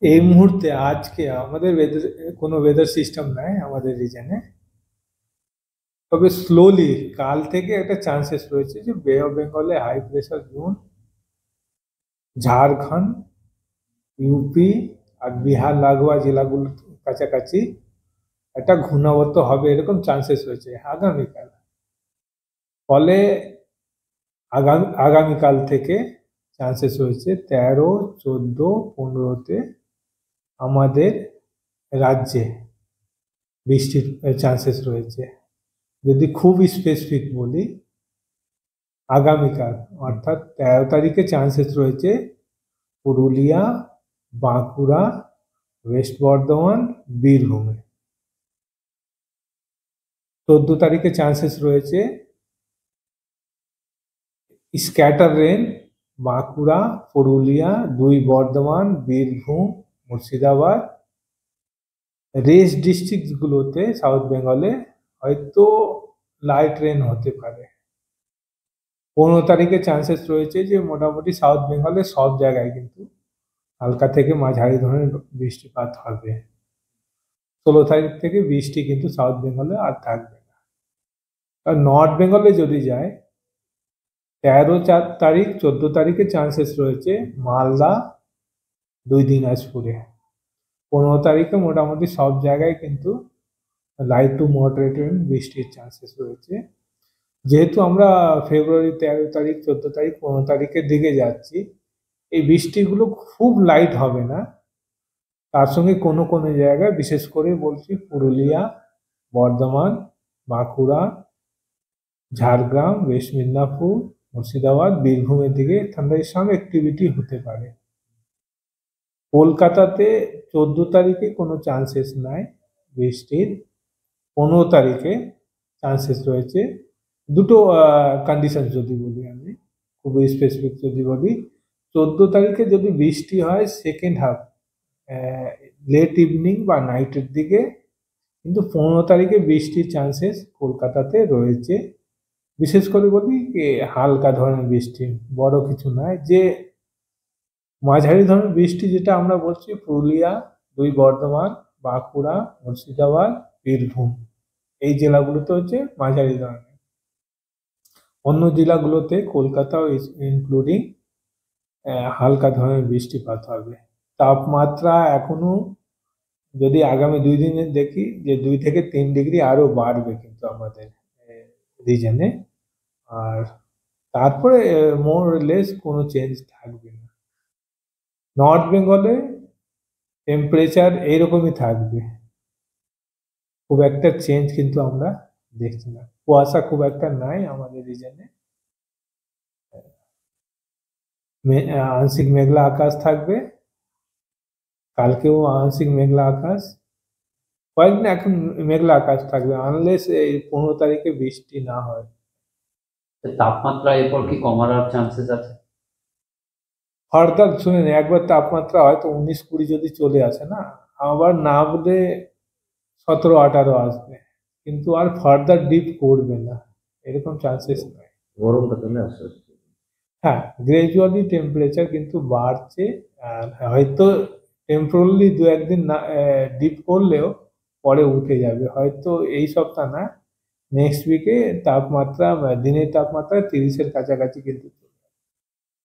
এই মুহূর্তে আজকে আমাদের কোনো ওয়েদার সিস্টেম নাই আমাদের রিজনে। তবে স্লোলি কাল থেকে একটা চান্সেস রয়েছে যে বে অফ বেঙ্গলে high pressure zone Jharkhand, UP আর বিহার লাগোয়া জেলাগুলোর কাছাকাছি একটা ঘূর্ণাবর্ত হবে এরকম চান্সেস রয়েছে আগামীকাল। ফলে আগামীকাল থেকে চান্সেস রয়েছে 13, 14, 15-তে আমাদের রাজ্যে বৃষ্টির চান্সেস রয়েছে। যদি খুব স্পেসিফিক বলি, আগামীকাল অর্থাৎ 13 তারিখে চান্সেস রয়েছে পুরুলিয়া, বাঁকুড়া, ওয়েস্ট বর্ধমান, বীরভূমে। 14 তারিখে চান্সেস রয়েছে scatter rain Bankura, Purulia, 2 Bardhaman, Birbhum, Murshidabad. Rest ডিস্ট্রিক্টগুলোতে সাউথ বেঙ্গলে হয়তো লাইট রেন হতে পারে। 15 তারিখে চান্সেস রয়েছে যে মোটামুটি সাউথ বেঙ্গলে সব জায়গায় কিন্তু হালকা থেকে মাঝারি ধরনের বৃষ্টিপাত হবে। 16 তারিখ থেকে বৃষ্টি কিন্তু সাউথ বেঙ্গলে আর থাকবে না। আর নর্থ বেঙ্গলে যদি যায়, 13 তারিখ, 14 তারিখে চান্সেস রয়েছে মালদা, 2 দিনাজপুরে। 15 তারিখে মোটামুটি সব জায়গায় কিন্তু লাইট টু মডারেট বৃষ্টির চান্সেস রয়েছে। যেহেতু আমরা ফেব্রুয়ারি 13 তারিখ, 14 তারিখ, 15 তারিখের দিকে যাচ্ছি, এই বৃষ্টিগুলো খুব লাইট হবে না। তার সঙ্গে কোনো কোনো জায়গায়, বিশেষ করে বলছি পুরুলিয়া, বর্ধমান, বাঁকুড়া, ঝাড়গ্রাম, ওয়েস্ট মিদনাপুর, মুর্শিদাবাদ, বীরভূমের দিকে থান্ডারস্টর্ম অ্যাক্টিভিটি হতে পারে। কলকাতাতে 14 তারিখে কোনো চান্সেস নাই বৃষ্টির। 15 তারিখে চান্সেস রয়েছে। দুটো কন্ডিশন যদি বলি, আমি খুবই স্পেসিফিক যদি বলি, 14 তারিখে যদি বৃষ্টি হয় সেকেন্ড হাফ, লেট ইভিনিং বা নাইটের দিকে, কিন্তু 15 তারিখে বৃষ্টির চান্সেস কলকাতাতে রয়েছে। বিশেষ করে বলি হালকা ধরনের বৃষ্টি, বড় কিছু নয়। যে মাঝারি ধরনের বৃষ্টি যেটা আমরা বলছি পুরুলিয়া, 2 বর্ধমান, বাঁকুড়া, মুর্শিদাবাদ, বীরভূম, এই জেলাগুলোতে হচ্ছে মাঝারি ধরনের। অন্য জেলাগুলোতে কলকাতাও ইনক্লুডিং হালকা ধরনের বৃষ্টিপাত হবে। তাপমাত্রা এখনো যদি আগামী 2 দিনে দেখি যে 2 থেকে 3 ডিগ্রি আরো বাড়বে কিন্তু আমাদের রিজনে। আর তারপরে মোর লেস কোনো চেঞ্জ থাকবে না। নর্থ বেঙ্গলে টেম্পারেচার এইরকমই থাকবে, খুব একটা চেঞ্জ কিন্তু আমরা দেখছি না। কুয়াশা খুব একটা নাই আমাদের রিজনে। আংশিক মেঘলা আকাশ থাকবে, কালকেও আংশিক মেঘলা আকাশ, কয়েকদিন এখন মেঘলা আকাশ থাকবে, আনলেস এই 15 তারিখে বৃষ্টি না হয়। তাপমাত্রা এরপর কি কমার আর চান্সেস আছে? ফার্দার শুনে নিন, একবার তাপমাত্রা হয়তো 19-20 যদি চলে আসে না, আবার না বলে 17-18 আসবে, কিন্তু আর ফার্দার ডিপ করবে না এরকম চান্সেস নাই। গরমটা চলে আসে। হ্যাঁ, গ্রাজুয়ালি টেম্পারেচার কিন্তু বাড়ছে। আর হয়তো টেম্পোরারি 2-1 দিন না ডিপ করলেও পরে উঠে যাবে, হয়তো এই সপ্তাহ না, নেক্সট উইকে তাপমাত্রা, দিনের তাপমাত্রা 30-এর কাছাকাছি কিন্তু